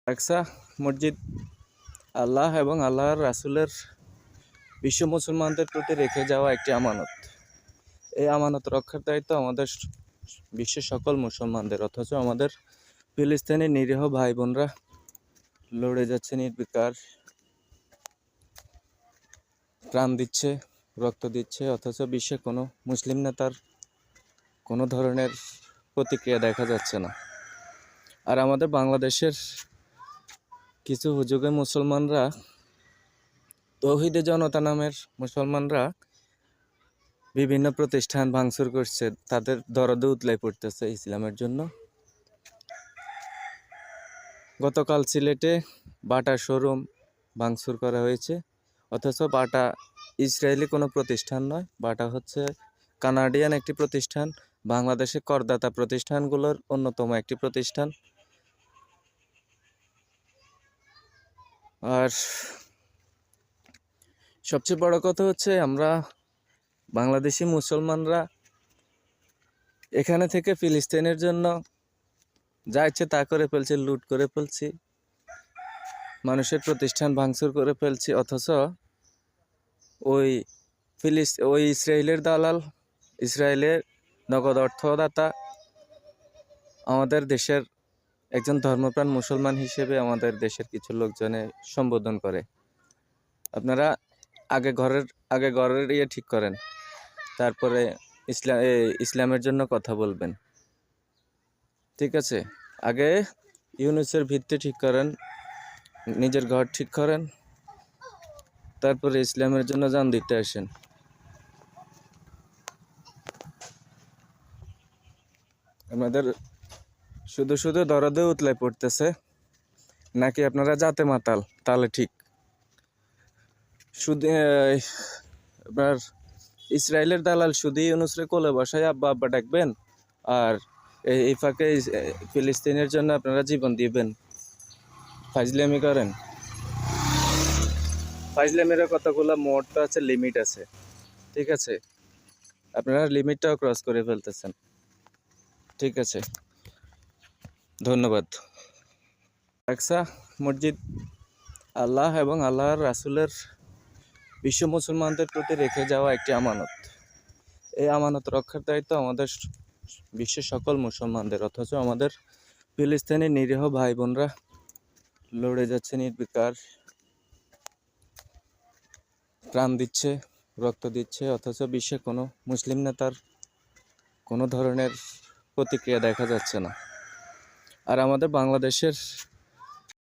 আকসা মসজিদ আল্লাহ এবং আল্লাহর রাসূলের বিশ্ব মুসলমানদের প্রতি রেখে যাওয়া একটি আমানত। এই আমানত রক্ষার দায়িত্ব আমাদের বিশ্বের সকল মুসলমানদের। অথচ আমাদের ফিলিস্তিনি নিরীহ ভাই বোনরা লড়ে যাচ্ছে নির্বিকার, প্রাণ দিচ্ছে, রক্ত দিচ্ছে, অথচ বিশ্বে কোনো মুসলিম নেতার কোনো ধরনের প্রতিক্রিয়া দেখা যাচ্ছে না। আর আমাদের বাংলাদেশের কিছু হুজুগে মুসলমানরা, তৌহিদে জনতা নামের মুসলমানরা বিভিন্ন প্রতিষ্ঠান ভাঙচুর করছে, তাদের দরদে উতলাই পড়তেছে ইসলামের জন্য। গতকাল সিলেটে বাটা শোরুম ভাঙচুর করা হয়েছে, অথচ বাটা ইসরায়েলি কোনো প্রতিষ্ঠান নয়, বাটা হচ্ছে কানাডিয়ান একটি প্রতিষ্ঠান, বাংলাদেশের করদাতা প্রতিষ্ঠানগুলোর অন্যতম একটি প্রতিষ্ঠান। আর সবচেয়ে বড় কথা হচ্ছে, আমরা বাংলাদেশি মুসলমানরা এখানে থেকে ফিলিস্তিনের জন্য যা ইচ্ছে তা করে ফেলছি, লুট করে ফেলছি, মানুষের প্রতিষ্ঠান ভাঙচুর করে ফেলছি, অথচ ওই ইসরায়েলের দালাল, ইসরায়েলের নগদ অর্থদাতা আমাদের দেশের একজন ধর্মপ্রাণ মুসলমান হিসেবে আমাদের দেশের কিছু লোকজনে সম্বোধন করে। আপনারা আগে ঘরের ইয়ে ঠিক করেন, তারপরে ইসলামের জন্য কথা বলবেন, ঠিক আছে? আগে ইউনুসের ভিত্তি ঠিক করেন, নিজের ঘর ঠিক করেন, তারপরে ইসলামের জন্য জান দিতে আসেন। আমাদের শুধু শুধু দরদে উতলাই পড়তেছে, নাকি আপনারা জাতে মাতাল? তাহলে ঠিক শুধু আপনার ইসরায়েলের দালাল শুধু ইউনুসরে কোলে বসায় আব্বা আব্বা ডাকবেন, আর এই ফাঁকে ফিলিস্তিনের জন্য আপনারা জীবন দিবেন। ফাজলামি করেন। ফাজলামির কতগুলো মোড তো আছে, লিমিট আছে, ঠিক আছে? আপনারা লিমিটটাও ক্রস করে ফেলতেছেন, ঠিক আছে? ধন্যবাদ। আকসা মসজিদ আল্লাহ এবং আল্লাহর রাসূলের বিশ্ব মুসলমানদের প্রতি রেখে যাওয়া একটি আমানত। এই আমানত রক্ষার দায়িত্ব আমাদের বিশ্বের সকল মুসলমানদের। অথচ আমাদের ফিলিস্তিনি নিরীহ ভাই বোনরা লড়ে যাচ্ছে নির্বিকার, প্রাণ দিচ্ছে, রক্ত দিচ্ছে, অথচ বিশ্বে কোনো মুসলিম নেতার কোনো ধরনের প্রতিক্রিয়া দেখা যাচ্ছে না। আর আমাদের বাংলাদেশের